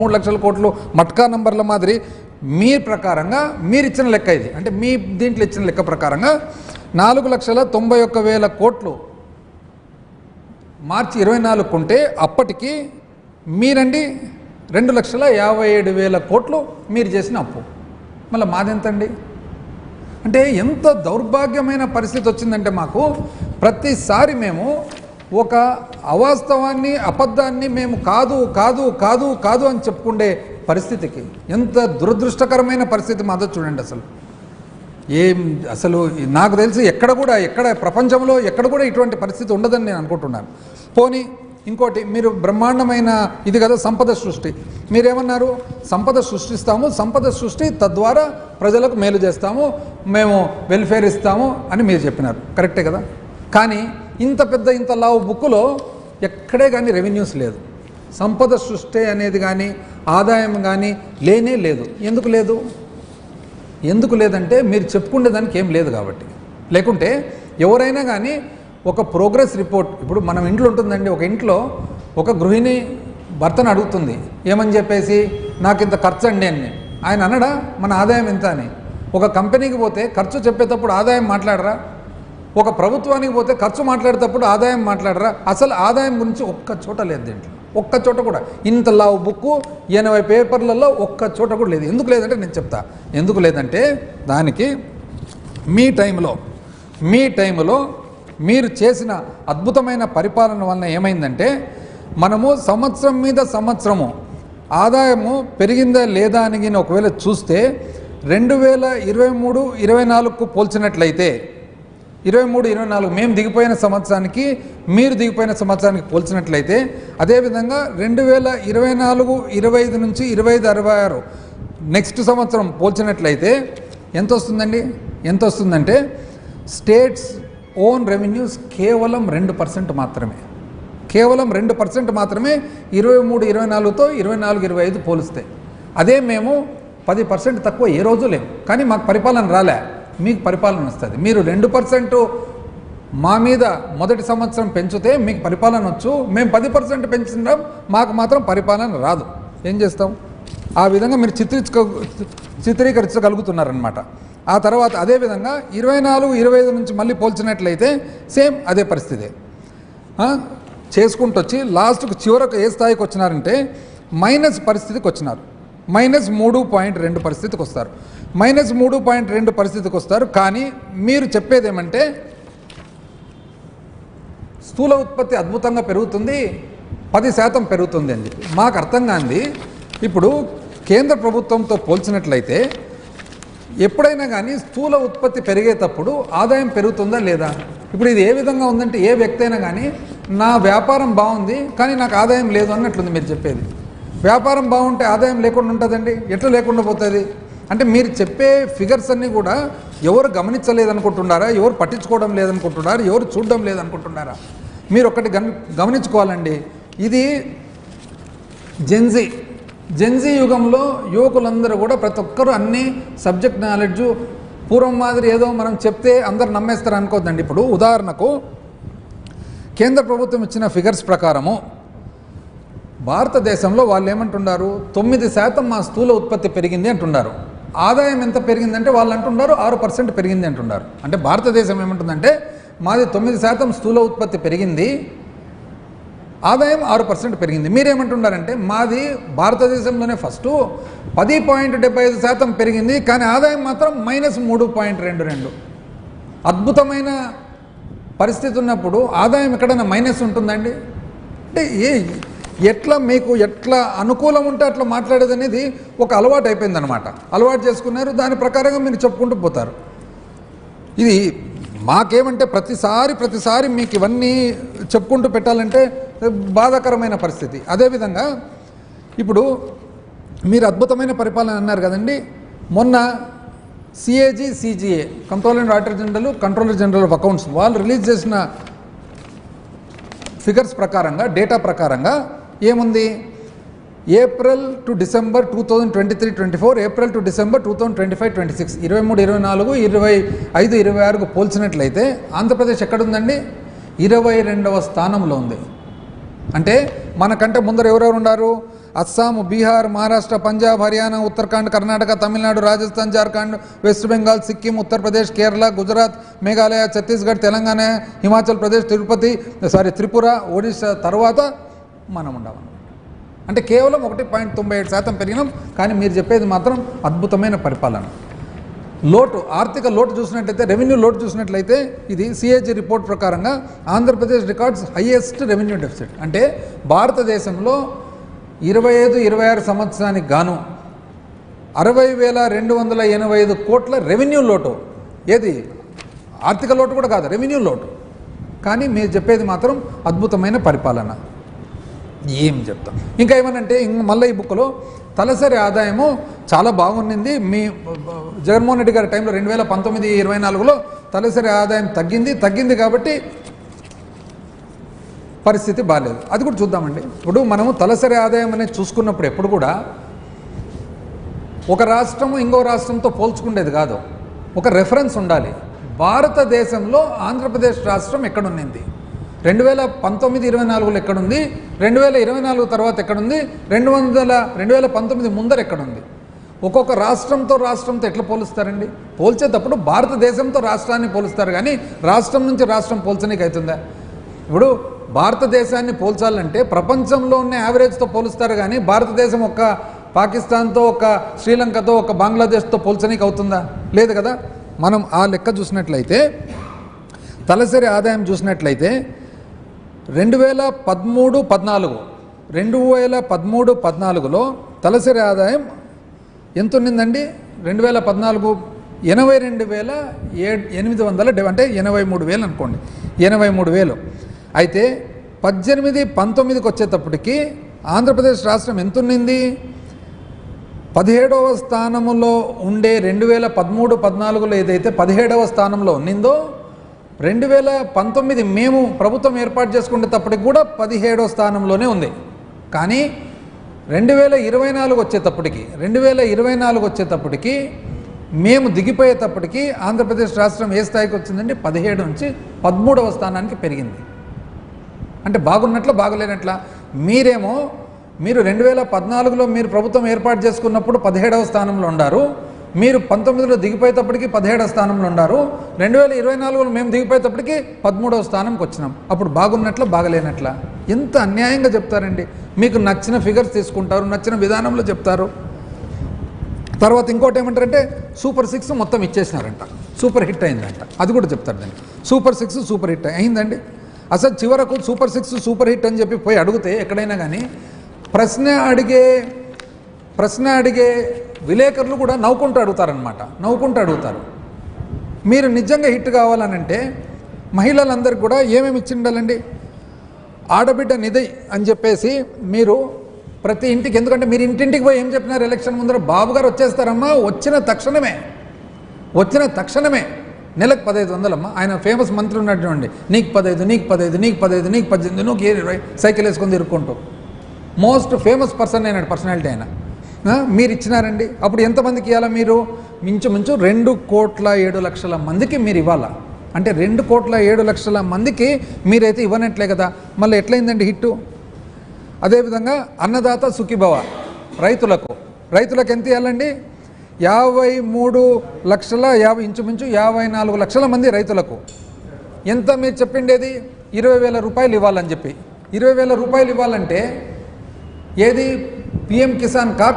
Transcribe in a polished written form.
3 లక్షల కోట్లు మట్కా నంబర్ల మాదిరి మీ ప్రకారంగా మీరు ఇచ్చిన లెక్క ఇది, అంటే మీ దీంట్లో ఇచ్చిన లెక్క ప్రకారంగా 4,91,000 కోట్లు మార్చి 24 కొంటే అప్పటికి మీరండి 2,57,000 కోట్లు మీరు చేసిన అప్పు. మళ్ళీ మాదెంతండి? అంటే ఎంత దౌర్భాగ్యమైన పరిస్థితి వచ్చిందంటే మాకు ప్రతిసారి మేము ఒక అవాస్తవాన్ని అబద్ధాన్ని మేము కాదు కాదు కాదు కాదు అని చెప్పుకుండే పరిస్థితికి, ఎంత దురదృష్టకరమైన పరిస్థితి మాదో చూడండి. అసలు నాకు తెలిసి ఎక్కడ ప్రపంచంలో ఎక్కడ కూడా ఇటువంటి పరిస్థితి ఉండదని నేను అనుకుంటున్నాను. పోనీ ఇంకోటి, మీరు బ్రహ్మాండమైన ఇది కదా సంపద సృష్టి, మీరేమన్నారు? సంపద సృష్టిస్తాము, సంపద సృష్టి తద్వారా ప్రజలకు మేలు చేస్తాము, మేము వెల్ఫేర్ ఇస్తాము అని మీరు చెప్పినారు. కరెక్టే కదా? కానీ ఇంత లావు బుక్కులో ఎక్కడే కానీ రెవెన్యూస్ లేదు, సంపద సృష్టి అనేది కానీ ఆదాయం కానీ లేనే లేదు. ఎందుకు లేదంటే మీరు చెప్పుకునే దానికి ఏం లేదు కాబట్టి. లేకుంటే ఎవరైనా కానీ ఒక ప్రోగ్రెస్ రిపోర్ట్, ఇప్పుడు మనం ఇంట్లో ఉంటుందండి, ఒక ఇంట్లో ఒక గృహిణి భర్తను అడుగుతుంది ఏమని చెప్పేసి, నాకు ఇంత ఖర్చు అండి అని. ఆయన అనడా మన ఆదాయం ఎంత అని? ఒక కంపెనీకి పోతే ఖర్చు చెప్పేటప్పుడు ఆదాయం మాట్లాడరా? ఒక ప్రభుత్వానికి పోతే ఖర్చు మాట్లాడేటప్పుడు ఆదాయం మాట్లాడరా? అసలు ఆదాయం గురించి ఒక్క చోట లేదు దీంట్లో, ఒక్క చోట కూడా. ఇంత లావు బుక్కు 80 పేపర్లలో ఒక్క చోట కూడా లేదు. ఎందుకు లేదంటే నేను చెప్తా ఎందుకు లేదంటే, దానికి మీ టైంలో మీరు చేసిన అద్భుతమైన పరిపాలన వలన ఏమైందంటే, మనము సంవత్సరం మీద సంవత్సరము ఆదాయము పెరిగిందా లేదా అని ఒకవేళ చూస్తే 2023-24కు పోల్చినట్లయితే 23-24 మేము దిగిపోయిన సంవత్సరానికి మీరు దిగిపోయిన సంవత్సరానికి పోల్చినట్లయితే, అదేవిధంగా 2024-25 నుంచి 25-26 నెక్స్ట్ సంవత్సరం పోల్చినట్లయితే ఎంత వస్తుందంటే స్టేట్స్ ఓన్ రెవెన్యూస్ కేవలం 2% మాత్రమే, కేవలం 2% మాత్రమే 23-24తో 24-25 పోలిస్తే. అదే మేము 10% తక్కువ ఏ రోజు లేవు, కానీ మాకు పరిపాలన రాలే, మీకు పరిపాలన వస్తుంది. మీరు 2% మా మీద మొదటి సంవత్సరం పెంచితే మీకు పరిపాలన వచ్చు, మేము 10% పెంచుతున్నాం, మాకు మాత్రం పరిపాలన రాదు. ఏం చేస్తాం? ఆ విధంగా మీరు చిత్రీకరించగలుగుతున్నారనమాట. ఆ తర్వాత అదేవిధంగా 24-25 నుంచి మళ్ళీ పోల్చినట్లయితే సేమ్ అదే పరిస్థితి చేసుకుంటూ వచ్చి లాస్ట్కు చివరకు ఏ స్థాయికి వచ్చినారంటే మైనస్ పరిస్థితికి వచ్చినారు. -3.2 పరిస్థితికి వస్తారు. -3.2 పరిస్థితికి వస్తారు. కానీ మీరు చెప్పేది ఏమంటే స్థూల ఉత్పత్తి అద్భుతంగా పెరుగుతుంది, 10% పెరుగుతుంది అని చెప్పి. మాకు అర్థం కాంది, ఇప్పుడు కేంద్ర ప్రభుత్వంతో పోల్చినట్లయితే ఎప్పుడైనా కానీ స్థూల ఉత్పత్తి పెరిగేటప్పుడు ఆదాయం పెరుగుతుందా లేదా? ఇప్పుడు ఇది ఏ విధంగా ఉందంటే, ఏ వ్యక్తి అయినా కానీ నా వ్యాపారం బాగుంది కానీ నాకు ఆదాయం లేదు అన్నట్లుంది మీరు చెప్పేది. వ్యాపారం బాగుంటే ఆదాయం లేకుండా ఉంటుందండి? ఎట్లా లేకుండా పోతుంది? అంటే మీరు చెప్పే ఫిగర్స్ అన్నీ కూడా ఎవరు గమనించలేదనుకుంటున్నారా, ఎవరు పట్టించుకోవడం లేదనుకుంటున్నారా, ఎవరు చూడడం లేదనుకుంటున్నారా? మీరు ఒకటి గమనించుకోవాలండి, ఇది జెన్జీ యుగంలో యువకులందరూ కూడా ప్రతి ఒక్కరూ అన్ని సబ్జెక్ట్ నాలెడ్జు పూర్వం మాదిరి ఏదో మనం చెప్తే అందరు నమ్మేస్తారు అనుకోద్దండి. ఇప్పుడు ఉదాహరణకు కేంద్ర ప్రభుత్వం ఇచ్చిన ఫిగర్స్ ప్రకారము భారతదేశంలో వాళ్ళు ఏమంటున్నారు, 9% మా స్థూల ఉత్పత్తి పెరిగింది అంటున్నారు. ఆదాయం ఎంత పెరిగిందంటే వాళ్ళు అంటున్నారు 6% పెరిగింది అంటున్నారు. అంటే భారతదేశం ఏమంటుందంటే మాది 9% స్థూల ఉత్పత్తి పెరిగింది, ఆదాయం 6% పెరిగింది. మీరేమంటున్నారంటే మాది భారతదేశంలోనే ఫస్ట్ 10.75% పెరిగింది, కానీ ఆదాయం మాత్రం -3.22. అద్భుతమైన పరిస్థితి ఉన్నప్పుడు ఆదాయం ఎక్కడైనా మైనస్ ఉంటుందండి? అంటే ఎట్లా మీకు ఎట్లా అనుకూలం ఉంటే అట్లా మాట్లాడేది అనేది ఒక అలవాటు అయిపోయిందనమాట. అలవాటు చేసుకున్నారు, దాని ప్రకారంగా మీరు చెప్పుకుంటూ పోతారు. ఇది మాకేమంటే ప్రతిసారి మీకు ఇవన్నీ చెప్పుకుంటూ పెట్టాలంటే బాధాకరమైన పరిస్థితి. అదేవిధంగా ఇప్పుడు మీరు అద్భుతమైన పరిపాలన అన్నారు కదండి. మొన్న CAG-CGA controller and auditor general of accounts వాళ్ళు రిలీజ్ చేసిన ఫిగర్స్ ప్రకారంగా, డేటా ప్రకారంగా ఏముంది, April to December 2023-24, April to December 2025-26, 23-24, 25-26కు పోల్చినట్లయితే ఆంధ్రప్రదేశ్ ఎక్కడుందండి? 22వ స్థానంలో ఉంది. అంటే మనకంటే ముందర ఎవరెవరు ఉన్నారు? అస్సాం, బీహార్, మహారాష్ట్ర, పంజాబ్, హర్యానా, ఉత్తరాఖండ్, కర్ణాటక, తమిళనాడు, రాజస్థాన్, జార్ఖండ్, వెస్ట్ బెంగాల్, సిక్కిం, ఉత్తరప్రదేశ్, కేరళ, గుజరాత్, మేఘాలయ, ఛత్తీస్గఢ్, తెలంగాణ, హిమాచల్ ప్రదేశ్, త్రిపుర, ఒడిశా తర్వాత మనం ఉండమన్నమాట. అంటే కేవలం 1.97% పెరిగినాం. కానీ మీరు చెప్పేది మాత్రం అద్భుతమైన పరిపాలన. లోటు, ఆర్థిక లోటు చూసినట్లయితే, రెవెన్యూ లోటు చూసినట్లయితే ఇది సిఏజీ రిపోర్ట్ ప్రకారంగా Andhra Pradesh records highest revenue deficit. అంటే భారతదేశంలో 25-26 సంవత్సరానికి గాను 60,285 కోట్ల రెవెన్యూ లోటు. ఏది ఆర్థిక లోటు కూడా కాదు, రెవెన్యూ లోటు. కానీ మీరు చెప్పేది మాత్రం అద్భుతమైన పరిపాలన. ఏం చెప్తాం ఇంకా ఏమనంటే, మళ్ళీ ఈ బుక్లో తలసరి ఆదాయము చాలా బాగుండింది. మీ జగన్మోహన్ రెడ్డి గారి టైంలో 2019-24లో తలసరి ఆదాయం తగ్గింది కాబట్టి పరిస్థితి బాగాలేదు. అది కూడా చూద్దామండి. ఇప్పుడు మనము తలసరి ఆదాయం అనేది చూసుకున్నప్పుడు ఎప్పుడు కూడా ఒక రాష్ట్రము ఇంకో రాష్ట్రంతో పోల్చుకునేది కాదు, ఒక రెఫరెన్స్ ఉండాలి. భారతదేశంలో ఆంధ్రప్రదేశ్ రాష్ట్రం ఎక్కడుంది, 2019-24లో ఎక్కడుంది, 2024 తర్వాత ఎక్కడుంది, 2019 ముందర ఎక్కడుంది. ఒక్కొక్క రాష్ట్రంతో ఎట్లా పోలుస్తారండి? పోల్చేటప్పుడు భారతదేశంతో రాష్ట్రాన్ని పోలుస్తారు, కానీ రాష్ట్రం నుంచి రాష్ట్రం పోల్చనీకి అవుతుందా? ఇప్పుడు భారతదేశాన్ని పోల్చాలంటే ప్రపంచంలో ఉన్న యావరేజ్తో పోలుస్తారు, కానీ భారతదేశం ఒక పాకిస్తాన్తో, ఒక శ్రీలంకతో, ఒక బంగ్లాదేశ్తో పోల్చనీకి అవుతుందా? లేదు కదా. మనం ఆ లెక్క చూసినట్లయితే, తలసరి ఆదాయం చూసినట్లయితే 2013-14లో తలసరి ఆదాయం ఎంత ఉన్నిందండి? 2014 82,800, అంటే 83,000 అనుకోండి, 83,000. అయితే 18-19కి వచ్చేటప్పటికి ఆంధ్రప్రదేశ్ రాష్ట్రం ఎంత ఉన్నింది? 17వ స్థానంలో ఉండే 2013-14లో ఏదైతే 17వ స్థానంలో ఉన్నిందో, 2019 మేము ప్రభుత్వం ఏర్పాటు చేసుకునేటప్పటికి కూడా 17వ స్థానంలోనే ఉంది. కానీ 2024 వచ్చేటప్పటికి మేము దిగిపోయేటప్పటికి ఆంధ్రప్రదేశ్ రాష్ట్రం ఏ స్థాయికి వచ్చిందండి? 17 నుంచి 13వ స్థానానికి పెరిగింది. అంటే బాగున్నట్ల బాగలేనట్ల? మీరు 2014లో మీరు ప్రభుత్వం ఏర్పాటు చేసుకున్నప్పుడు 17వ స్థానంలో ఉండారు, మీరు 19లో దిగిపోయేటప్పటికి 17వ స్థానంలో ఉండారు, 2024లో మేము దిగిపోయేటప్పటికి 13వ స్థానంకి వచ్చినాం. అప్పుడు బాగున్నట్ల బాగలేనట్ల? ఎంత అన్యాయంగా చెప్తారండి. మీకు నచ్చిన ఫిగర్స్ తీసుకుంటారు, నచ్చిన విధానంలో చెప్తారు. తర్వాత ఇంకోటి ఏమంటారంటే సూపర్ 6 మొత్తం ఇచ్చేసినారంట, సూపర్ హిట్ అయిందంట. అది కూడా చెప్తారు దాన్ని. సూపర్ 6 సూపర్ హిట్ అయిందండి. అసలు చివరకు సూపర్ 6 సూపర్ హిట్ అని చెప్పి పోయి అడిగితే ఎక్కడైనా కానీ ప్రశ్న అడిగే విలేకరులు కూడా నవ్వుకుంటూ అడుగుతారు. మీరు నిజంగా హిట్ కావాలనంటే మహిళలందరికీ కూడా ఏమేమి ఇచ్చి ఉండాలండి? ఆడబిడ్డ నిధి అని చెప్పేసి మీరు ప్రతి ఇంటికి, ఎందుకంటే మీరు ఇంటింటికి పోయి ఏం చెప్పినారు ఎలక్షన్ ముందర? బాబు గారు వచ్చేస్తారమ్మా, వచ్చిన తక్షణమే నెలకు 1500 అమ్మా. ఆయన ఫేమస్ మంత్రి ఉన్నటువంటి, నీకు 15, నీకు 15, నీకు 15, నీకు 18, నువ్వు 20 సైకిల్ వేసుకొని తిరుక్కుంటూ మోస్ట్ ఫేమస్ పర్సన్ అయినాడు, పర్సనాలిటీ అయినా. మీరు ఇచ్చినారండి. అప్పుడు ఎంతమందికి ఇవ్వాలా? మీరు మించుమించు 2,07,00,000 మందికి మీరు ఇవ్వాలా. అంటే 2,07,00,000 మందికి మీరైతే ఇవ్వనట్లే కదా. మళ్ళీ ఎట్లయిందండి హిట్టు? అదేవిధంగా అన్నదాత సుఖీభవ, రైతులకు ఎంత ఇవ్వాలండి? 53,50,000, ఇంచుమించు 54 లక్షల మంది రైతులకు. ఎంత మీరు చెప్పిండేది? 20,000 రూపాయలు ఇవ్వాలని చెప్పి. 20,000 రూపాయలు ఇవ్వాలంటే ఏది? పిఎం కిసాన్ కాక